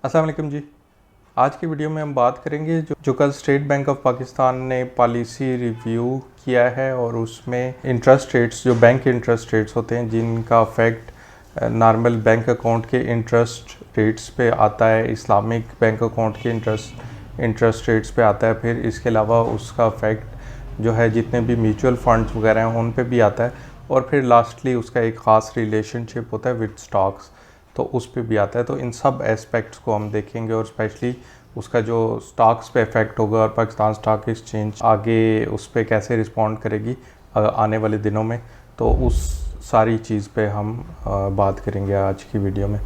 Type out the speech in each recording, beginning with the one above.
अस्सलाम वालेकुम जी। आज की वीडियो में हम बात करेंगे जो कल स्टेट बैंक ऑफ पाकिस्तान ने पॉलिसी रिव्यू किया है और उसमें इंटरेस्ट रेट्स, जो बैंक के इंटरेस्ट रेट्स होते हैं जिनका अफेक्ट नॉर्मल बैंक अकाउंट के इंटरेस्ट रेट्स पे आता है, इस्लामिक बैंक अकाउंट के इंटरेस्ट रेट्स पे आता है। फिर इसके अलावा उसका अफेक्ट जो है जितने भी म्यूचुअल फंड्स वगैरह हैं उन पे भी आता है। और फिर लास्टली उसका एक ख़ास रिलेशनशिप होता है विद स्टॉक्स, तो उस पर भी आता है। तो इन सब एस्पेक्ट्स को हम देखेंगे और स्पेशली उसका जो स्टॉक्स पे इफेक्ट होगा और पाकिस्तान स्टॉक एक्सचेंज आगे उस पर कैसे रिस्पॉन्ड करेगी आने वाले दिनों में, तो उस सारी चीज़ पे हम बात करेंगे आज की वीडियो में।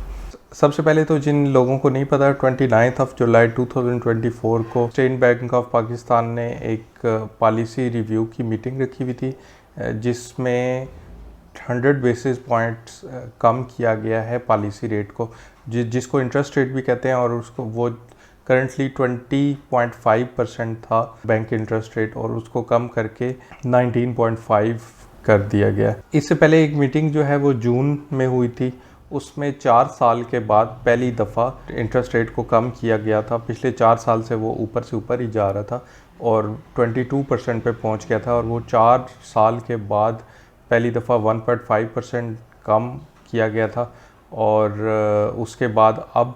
सबसे पहले तो जिन लोगों को नहीं पता, 29 जुलाई 2024 को स्टेट बैंक ऑफ पाकिस्तान ने एक पॉलिसी रिव्यू की मीटिंग रखी हुई थी जिसमें 100 बेसिस पॉइंट्स कम किया गया है पॉलिसी रेट को, जिसको इंटरेस्ट रेट भी कहते हैं। और उसको वो करंटली 20.5% था बैंक इंटरेस्ट रेट, और उसको कम करके 19.5 कर दिया गया। इससे पहले एक मीटिंग जो है वो जून में हुई थी, उसमें 4 साल के बाद पहली दफ़ा इंटरेस्ट रेट को कम किया गया था। पिछले 4 साल से वो ऊपर से ऊपर ही जा रहा था और 22% पे पहुंच गया था, और वो 4 साल के बाद पहली दफ़ा 1.5% कम किया गया था, और उसके बाद अब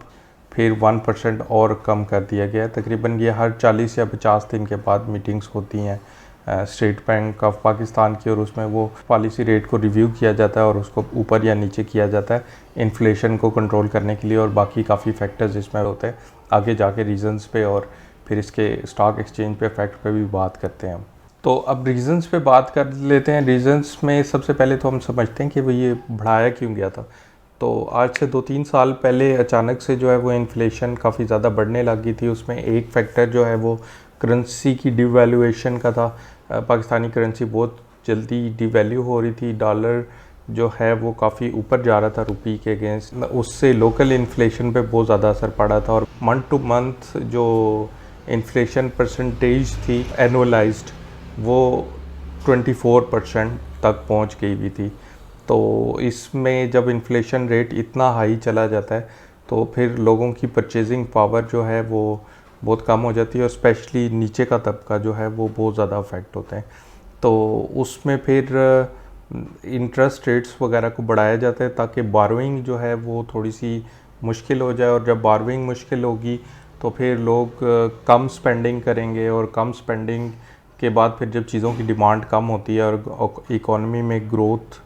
फिर 1% और कम कर दिया गया। तकरीबन ये हर 40 या 50 दिन के बाद मीटिंग्स होती हैं स्टेट बैंक ऑफ पाकिस्तान की, और उसमें वो पॉलिसी रेट को रिव्यू किया जाता है और उसको ऊपर या नीचे किया जाता है इन्फ्लेशन को कंट्रोल करने के लिए, और बाकी काफ़ी फैक्टर्स इसमें होते हैं। आगे जाके रीज़न्स पे और फिर इसके स्टॉक एक्सचेंज पे इफेक्ट पे भी बात करते हैं हम। तो अब रीज़न्स पे बात कर लेते हैं। रीज़न्स में सबसे पहले तो हम समझते हैं कि वो ये बढ़ाया क्यों गया था। तो आज से 2-3 साल पहले अचानक से जो है वो इन्फ्लेशन काफ़ी ज़्यादा बढ़ने लगी थी। उसमें एक फैक्टर जो है वो करेंसी की डिवैल्यूएशन का था। पाकिस्तानी करेंसी बहुत जल्दी डिवैल्यू हो रही थी, डॉलर जो है वो काफ़ी ऊपर जा रहा था रुपी के अगेंस्ट, उससे लोकल इन्फ्लेशन पे बहुत ज़्यादा असर पड़ा था। और मंथ टू मंथ जो इन्फ्लेशन परसेंटेज थी एनुअलाइज्ड, वो 24% तक पहुंच गई हुई थी। तो इसमें जब इन्फ्लेशन रेट इतना हाई चला जाता है तो फिर लोगों की परचेजिंग पावर जो है वो बहुत कम हो जाती है, और स्पेशली नीचे का तबका जो है वो बहुत ज़्यादा अफेक्ट होते हैं। तो उसमें फिर इंटरेस्ट रेट्स वगैरह को बढ़ाया जाता है ताकि बारोइंग जो है वो थोड़ी सी मुश्किल हो जाए, और जब बारोइंग मुश्किल होगी तो फिर लोग कम स्पेंडिंग करेंगे, और कम स्पेंडिंग के बाद फिर जब चीज़ों की डिमांड कम होती है और इकॉनमी में ग्रोथ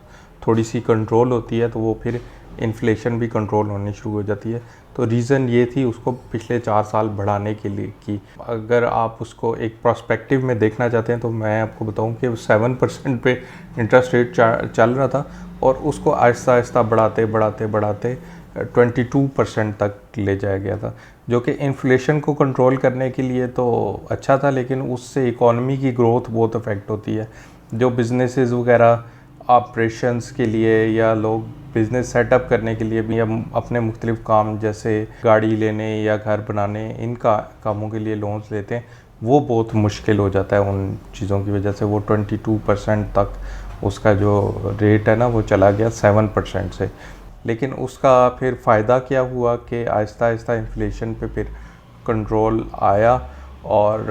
थोड़ी सी कंट्रोल होती है, तो वो फिर इन्फ्लेशन भी कंट्रोल होनी शुरू हो जाती है। तो रीज़न ये थी उसको पिछले 4 साल बढ़ाने के लिए कि अगर आप उसको एक प्रोस्पेक्टिव में देखना चाहते हैं तो मैं आपको बताऊं कि 7% पे इंटरेस्ट रेट चल रहा था, और उसको आहिस्ता आहिस्ता बढ़ाते बढ़ाते बढ़ाते 22% तक ले जाया गया था, जो कि इन्फ्लेशन को कंट्रोल करने के लिए तो अच्छा था, लेकिन उससे इकॉनमी की ग्रोथ बहुत अफेक्ट होती है। जो बिजनेसेस वगैरह ऑपरेशंस के लिए या लोग बिज़नेस सेटअप करने के लिए भी या अपने मुख्तलिफ काम जैसे गाड़ी लेने या घर बनाने, इनका कामों के लिए लोन्स लेते हैं, वो बहुत मुश्किल हो जाता है उन चीज़ों की वजह से। वो 22% तक उसका जो रेट है ना वो चला गया 7% से। लेकिन उसका फिर फ़ायदा क्या हुआ कि आहिस्ता आहिस्ता इन्फ्लेशन पे फिर कंट्रोल आया, और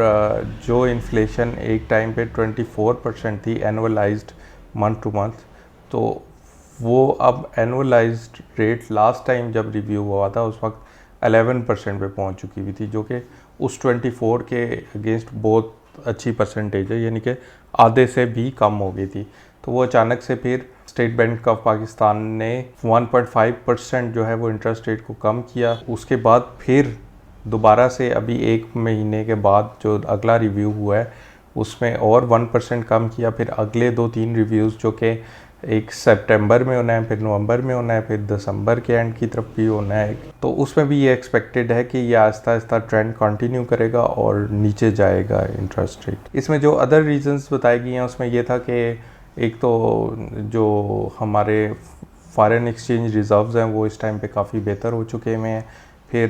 जो इन्फ्लेशन एक टाइम पे 24% थी एनुअलाइज्ड मंथ टू मंथ, तो वो अब एनुअलाइज्ड रेट लास्ट टाइम जब रिव्यू हुआ था उस वक्त 11% पे पहुंच चुकी हुई थी, जो कि उस 24 के अगेंस्ट बहुत अच्छी परसेंटेज है, यानी कि आधे से भी कम हो गई थी। तो वो अचानक से फिर स्टेट बैंक ऑफ पाकिस्तान ने 1.5% जो है वो इंटरेस्ट रेट को कम किया। उसके बाद फिर दोबारा से अभी 1 महीने के बाद जो अगला रिव्यू हुआ है उसमें और 1% कम किया। फिर अगले 2-3 रिव्यूज़ जो कि एक सितंबर में होना है, फिर नवंबर में होना है, फिर दिसंबर के एंड की तरफ भी होना है, तो उसमें भी ये एक्सपेक्टेड है कि ये आहिस्ता आहिस्ता ट्रेंड कंटिन्यू करेगा और नीचे जाएगा इंटरेस्ट रेट। इसमें जो अदर रीजंस बताई गई हैं उसमें ये था कि एक तो जो हमारे फॉरेन एक्सचेंज रिज़र्व्स हैं वो इस टाइम पे काफ़ी बेहतर हो चुके हुए हैं। फिर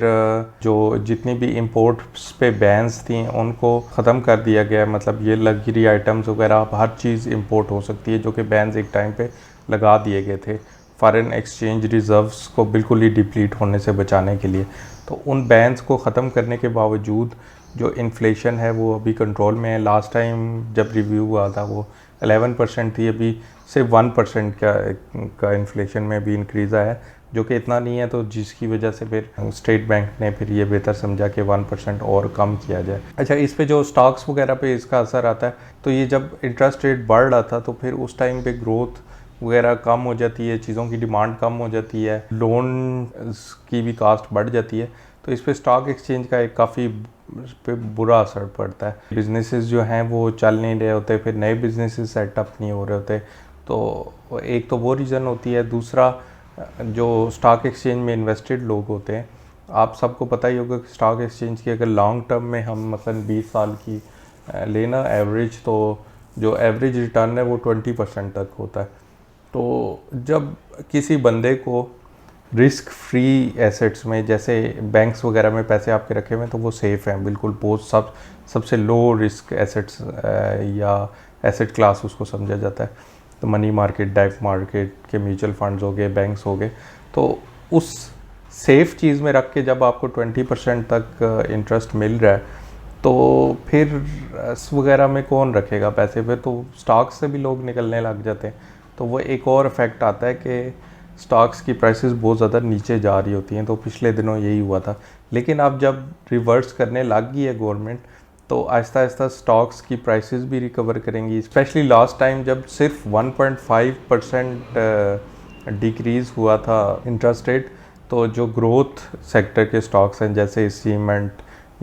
जो जितनी भी इंपोर्ट्स पे बैन्स थी उनको ख़त्म कर दिया गया है, मतलब ये लग्जरी आइटम्स वगैरह हर चीज़ इंपोर्ट हो सकती है, जो कि बैन्स एक टाइम पे लगा दिए गए थे फॉरेन एक्सचेंज रिजर्व्स को बिल्कुल ही डिप्लीट होने से बचाने के लिए। तो उन बैन्स को ख़त्म करने के बावजूद जो इन्फ्लेशन है वो अभी कंट्रोल में है। लास्ट टाइम जब रिव्यू हुआ था वो 11% थी, अभी सिर्फ 1% का इन्फ्लेशन में भी इंक्रीज़ आया, जो कि इतना नहीं है। तो जिसकी वजह से फिर स्टेट बैंक ने फिर ये बेहतर समझा कि 1% और कम किया जाए। अच्छा, इस पे जो स्टॉक्स वगैरह पे इसका असर आता है, तो ये जब इंटरेस्ट रेट बढ़ रहा था तो फिर उस टाइम पे ग्रोथ वगैरह कम हो जाती है, चीज़ों की डिमांड कम हो जाती है, लोन की भी कास्ट बढ़ जाती है। तो इस पर स्टॉक एक्सचेंज का एक काफ़ी पे बुरा असर पड़ता है। बिजनेसेस जो हैं वो चल नहीं रहे होते, फिर नए बिजनेसेस सेटअप नहीं हो रहे होते। तो एक तो वो रीज़न होती है। दूसरा, जो स्टॉक एक्सचेंज में इन्वेस्टेड लोग होते हैं, आप सबको पता ही होगा कि स्टॉक एक्सचेंज की अगर लॉन्ग टर्म में हम मतलब 20 साल की लेना एवरेज, तो जो एवरेज रिटर्न है वो 20% तक होता है। तो जब किसी बंदे को रिस्क फ्री एसेट्स में, जैसे बैंक्स वगैरह में पैसे आपके रखे हुए हैं, तो वो सेफ़ हैं बिल्कुल। बहुत सबसे लो रिस्क एसेट्स या एसेट क्लास उसको समझा जाता है। तो मनी मार्केट, डेट मार्केट के म्यूचुअल फंड्स हो गए, बैंक्स हो गए। तो उस सेफ़ चीज़ में रख के जब आपको 20% तक इंटरेस्ट मिल रहा है, तो फिर वगैरह में कौन रखेगा पैसे? फिर तो स्टॉक्स से भी लोग निकलने लग जाते हैं। तो वो एक और इफ़ेक्ट आता है कि स्टॉक्स की प्राइसेस बहुत ज़्यादा नीचे जा रही होती हैं। तो पिछले दिनों यही हुआ था। लेकिन अब जब रिवर्स करने लग गई है गवर्नमेंट, तो आहिस्ता आहिस्ता स्टॉक्स की प्राइसेस भी रिकवर करेंगी। स्पेशली लास्ट टाइम जब सिर्फ 1.5% डिक्रीज़ हुआ था इंटरेस्ट रेट, तो जो ग्रोथ सेक्टर के स्टॉक्स हैं जैसे सीमेंट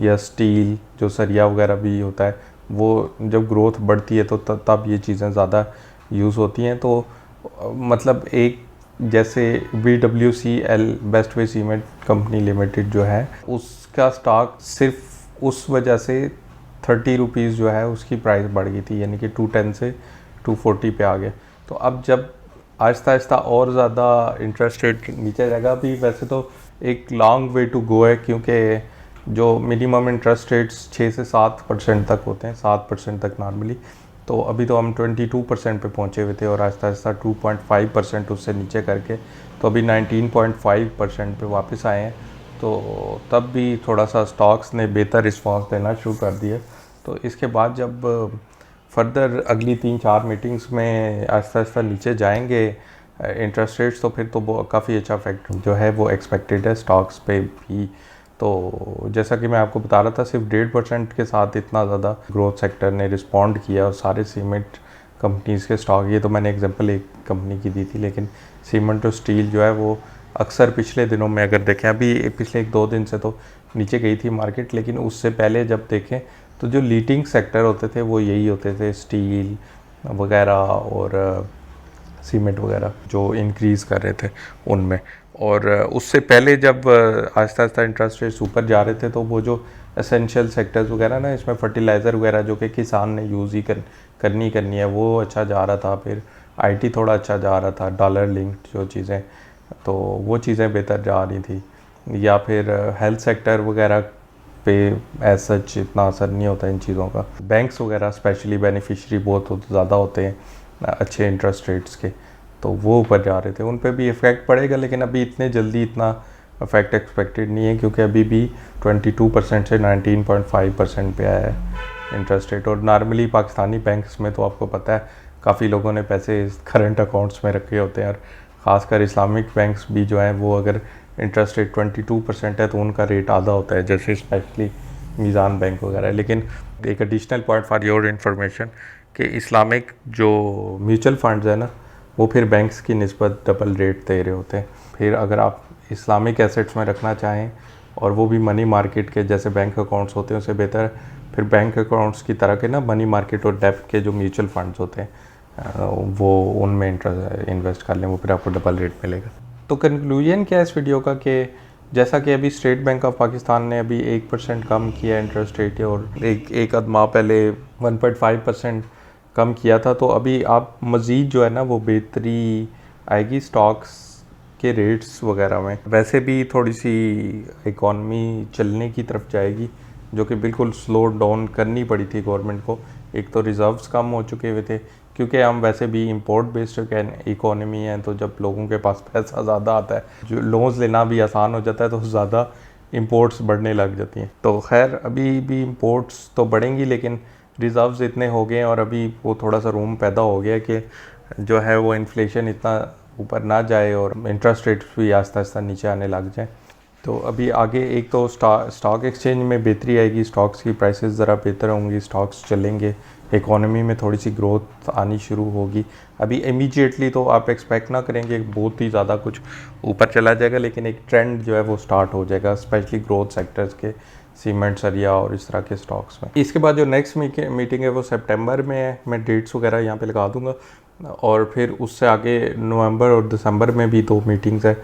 या स्टील, जो सरिया वगैरह भी होता है, वो जब ग्रोथ बढ़ती है तो तब ये चीज़ें ज़्यादा यूज़ होती हैं। तो मतलब एक जैसे BWCL, best way cement company limited जो है, उसका स्टॉक सिर्फ उस वजह से 30 रुपीज़ जो है उसकी प्राइस बढ़ गई थी, यानी कि 210 से 240 पे आ गए। तो अब जब आहिस्ता आहिस्ता और ज़्यादा इंटरेस्ट रेट नीचे जाएगा, अभी वैसे तो एक लॉन्ग वे टू गो है, क्योंकि जो मिनिमम इंटरेस्ट रेट्स 6 से 7% तक होते हैं, 7% तक नॉर्मली। तो अभी तो हम 22% पे पहुंचे हुए थे और आहिस्ता आहिस्ता 2.5% उससे नीचे करके तो अभी 19.5% पे वापस आए हैं। तो तब भी थोड़ा सा स्टॉक्स ने बेहतर रिस्पांस देना शुरू कर दिया। तो इसके बाद जब फर्दर अगली 3-4 मीटिंग्स में आहिस्ता आहिस्ता नीचे जाएंगे इंटरेस्ट रेट्स, तो फिर तो काफ़ी अच्छा इफेक्ट जो है वो एक्सपेक्टेड है स्टॉक्स पे भी। तो जैसा कि मैं आपको बता रहा था, सिर्फ 1.5% के साथ इतना ज़्यादा ग्रोथ सेक्टर ने रिस्पॉन्ड किया और सारे सीमेंट कंपनीज़ के स्टॉक, ये तो मैंने एग्जांपल एक कंपनी की दी थी, लेकिन सीमेंट और स्टील जो है वो अक्सर पिछले दिनों में अगर देखें, अभी पिछले 1-2 दिन से तो नीचे गई थी मार्केट, लेकिन उससे पहले जब देखें तो जो लीडिंग सेक्टर होते थे वो यही होते थे, स्टील वगैरह और सीमेंट वगैरह जो इंक्रीज़ कर रहे थे उनमें। और उससे पहले जब आहिस्ता आहिस्ता इंटरेस्ट रेट्स ऊपर जा रहे थे, तो वो जो एसेंशियल सेक्टर्स वगैरह ना, इसमें फर्टिलाइज़र वगैरह जो कि किसान ने यूज़ ही करनी है, वो अच्छा जा रहा था। फिर IT थोड़ा अच्छा जा रहा था, डॉलर लिंक्ड जो चीज़ें, तो वो चीज़ें बेहतर जा रही थी। या फिर हेल्थ सेक्टर वगैरह पे एज सच इतना असर नहीं होता इन चीज़ों का। बैंक्स वगैरह स्पेशली बेनिफिशरी बहुत ज़्यादा होते हैं अच्छे इंटरेस्ट रेट्स के, तो वो ऊपर जा रहे थे, उन पे भी इफ़ेक्ट पड़ेगा। लेकिन अभी इतने जल्दी इतना इफेक्ट एक्सपेक्टेड नहीं है, क्योंकि अभी भी 22% से 19.5% पे आया है इंटरेस्ट रेट। और नॉर्मली पाकिस्तानी बैंक्स में तो आपको पता है काफ़ी लोगों ने पैसे करंट अकाउंट्स में रखे होते हैं, और ख़ासकर इस्लामिक बैंक्स भी जो हैं वो अगर इंटरेस्ट रेट 22% है तो उनका रेट आधा होता है, जैसे स्पेशली मीज़ान बैंक वगैरह। लेकिन एक additional point for your information कि इस्लामिक जो म्यूचुअल फंड्स है ना, वो फिर बैंक्स की निस्बत डबल रेट दे रहे होते हैं। फिर अगर आप इस्लामिक एसेट्स में रखना चाहें, और वो भी मनी मार्केट के जैसे बैंक अकाउंट्स होते हैं, उससे बेहतर फिर बैंक अकाउंट्स की तरह के ना मनी मार्केट और डेप्थ के जो म्यूचुअल फंड्स होते हैं वो उनमें इन्वेस्ट कर लें, वो फिर आपको डबल रेट मिलेगा। तो कंक्लूजन क्या है इस वीडियो का, कि जैसा कि अभी स्टेट बैंक ऑफ पाकिस्तान ने अभी 1% कम किया इंटरेस्ट रेट, और एक आध माह पहले 1.5% कम किया था। तो अभी आप मज़ीद जो है ना वो बेहतरी आएगी स्टॉक्स के रेट्स वगैरह में। वैसे भी थोड़ी सी इकॉनमी चलने की तरफ जाएगी, जो कि बिल्कुल स्लो डाउन करनी पड़ी थी गवर्नमेंट को। एक तो रिज़र्व्स कम हो चुके हुए थे, क्योंकि हम वैसे भी इंपोर्ट बेस्ड इकोनॉमी है, तो जब लोगों के पास पैसा ज़्यादा आता है, जो लोन्स लेना भी आसान हो जाता है, तो ज़्यादा इंपोर्ट्स बढ़ने लग जाती हैं। तो खैर अभी भी इंपोर्ट्स तो बढ़ेंगी, लेकिन रिज़र्व्स इतने हो गए हैं और अभी वो थोड़ा सा रूम पैदा हो गया कि जो है वो इन्फ्लेशन इतना ऊपर ना जाए और इंटरेस्ट रेट्स भी आहिस्ता आहिस्ता नीचे आने लग जाए। तो अभी आगे एक तो स्टॉक एक्सचेंज में बेहतरी आएगी, स्टॉक्स की प्राइसेस ज़रा बेहतर होंगी, स्टॉक्स चलेंगे, इकोनॉमी में थोड़ी सी ग्रोथ आनी शुरू होगी। अभी इमीडिएटली तो आप एक्सपेक्ट ना करेंगे बहुत ही ज़्यादा कुछ ऊपर चला जाएगा, लेकिन एक ट्रेंड जो है वो स्टार्ट हो जाएगा, स्पेशली ग्रोथ सेक्टर्स के, सीमेंट, सरिया और इस तरह के स्टॉक्स में। इसके बाद जो नेक्स्ट मीटिंग है वो सितंबर में है, मैं डेट्स वगैरह यहाँ पे लगा दूँगा। और फिर उससे आगे नवंबर और दिसंबर में भी 2 मीटिंग्स है,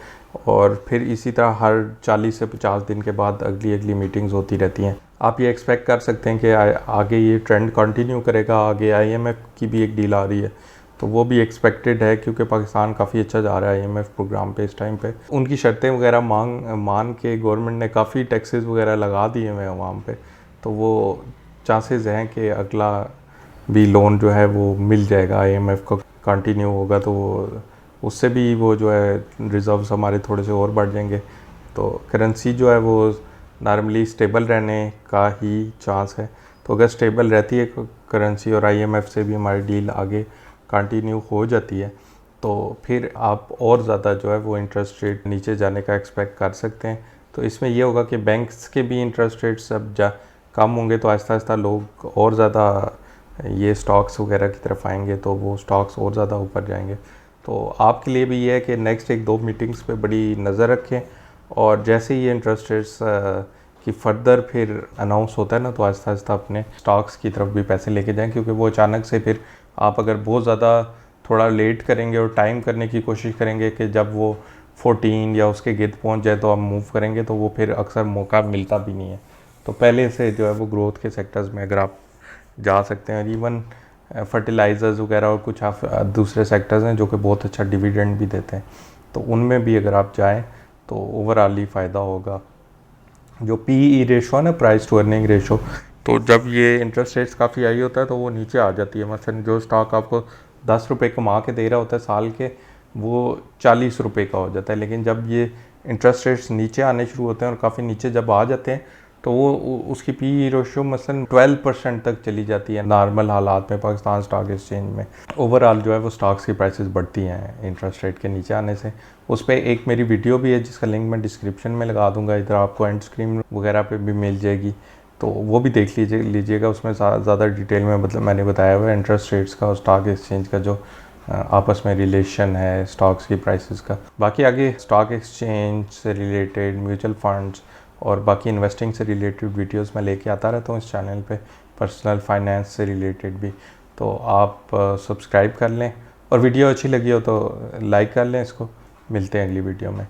और फिर इसी तरह हर 40 से 50 दिन के बाद अगली मीटिंग्स होती रहती हैं। आप ये एक्सपेक्ट कर सकते हैं कि आगे ये ट्रेंड कंटिन्यू करेगा। आगे IMF की भी एक डील आ रही है, तो वो भी एक्सपेक्टेड है, क्योंकि पाकिस्तान काफ़ी अच्छा जा रहा है IMF प्रोग्राम पे इस टाइम पे। उनकी शर्तें वगैरह मान के गवर्नमेंट ने काफ़ी टैक्सेस वगैरह लगा दिए हुए हैं अवाम पे, तो वो चांसेस हैं कि अगला भी लोन जो है वो मिल जाएगा, IMF का कंटिन्यू होगा, तो उससे भी वो जो है रिज़र्व्स हमारे थोड़े से और बढ़ जाएंगे। तो करेंसी जो है वो नॉर्मली स्टेबल रहने का ही चांस है। तो अगर स्टेबल रहती है करेंसी और IMF से भी हमारी डील आगे कंटिन्यू हो जाती है, तो फिर आप और ज़्यादा जो है वो इंटरेस्ट रेट नीचे जाने का एक्सपेक्ट कर सकते हैं। तो इसमें ये होगा कि बैंक्स के भी इंटरेस्ट रेट्स अब कम होंगे, तो आहिस्ता आहिस्ता लोग और ज़्यादा ये स्टॉक्स वगैरह की तरफ आएंगे, तो वो स्टॉक्स और ज़्यादा ऊपर जाएंगे। तो आपके लिए भी ये है कि नेक्स्ट 1-2 मीटिंग्स पे बड़ी नज़र रखें, और जैसे ही ये इंटरेस्ट रेट्स की फर्दर फिर अनाउंस होता है ना, तो आहिस्ता आहिस्ता अपने स्टॉक्स की तरफ भी पैसे लेके जाएं, क्योंकि वो अचानक से फिर आप अगर बहुत ज़्यादा थोड़ा लेट करेंगे और टाइम करने की कोशिश करेंगे कि जब वो 14 या उसके गिर्द पहुंच जाए तो आप मूव करेंगे, तो वो फिर अक्सर मौका मिलता भी नहीं है। तो पहले से जो है वो ग्रोथ के सेक्टर्स में अगर आप जा सकते हैं, इवन फर्टिलाइज़र्स वगैरह और कुछ आप दूसरे सेक्टर्स हैं जो कि बहुत अच्छा डिविडेंड भी देते हैं, तो उनमें भी अगर आप जाएं तो ओवरऑल ही फ़ायदा होगा। जो PE रेशो है ना, प्राइस टू अर्निंग रेशो, तो जब ये इंटरेस्ट रेट्स काफ़ी हाई होता है तो वो नीचे आ जाती है। मसलन जो स्टॉक आपको 10 रुपये कमा के दे रहा होता है साल के, वो 40 रुपये का हो जाता है। लेकिन जब ये इंटरेस्ट रेट्स नीचे आने शुरू होते हैं और काफ़ी नीचे जब आ जाते हैं, तो वो उसकी PE रेशो मसलन 12% तक चली जाती है नॉर्मल हालात में पाकिस्तान स्टॉक एक्सचेंज में। ओवरऑल जो है वो स्टॉक्स की प्राइसेस बढ़ती हैं इंटरेस्ट रेट के नीचे आने से। उस पर एक मेरी वीडियो भी है जिसका लिंक मैं डिस्क्रिप्शन में लगा दूंगा, इधर आपको एंड स्क्रीन वगैरह पे भी मिल जाएगी, तो वो भी देख लीजिएगा। उसमें ज़्यादा डिटेल में मतलब मैंने बताया हुआ है इंटरेस्ट रेट्स का और स्टॉक एक्सचेंज का जो आपस में रिलेशन है स्टॉक्स की प्राइसेस का। बाकी आगे स्टॉक एक्सचेंज से रिलेटेड, म्यूचुअल फंड्स और बाकी इन्वेस्टिंग से रिलेटेड वीडियोस मैं लेके आता रहता हूँ इस चैनल पे, पर्सनल फाइनेंस से रिलेटेड भी। तो आप सब्सक्राइब कर लें, और वीडियो अच्छी लगी हो तो लाइक कर लें इसको। मिलते हैं अगली वीडियो में।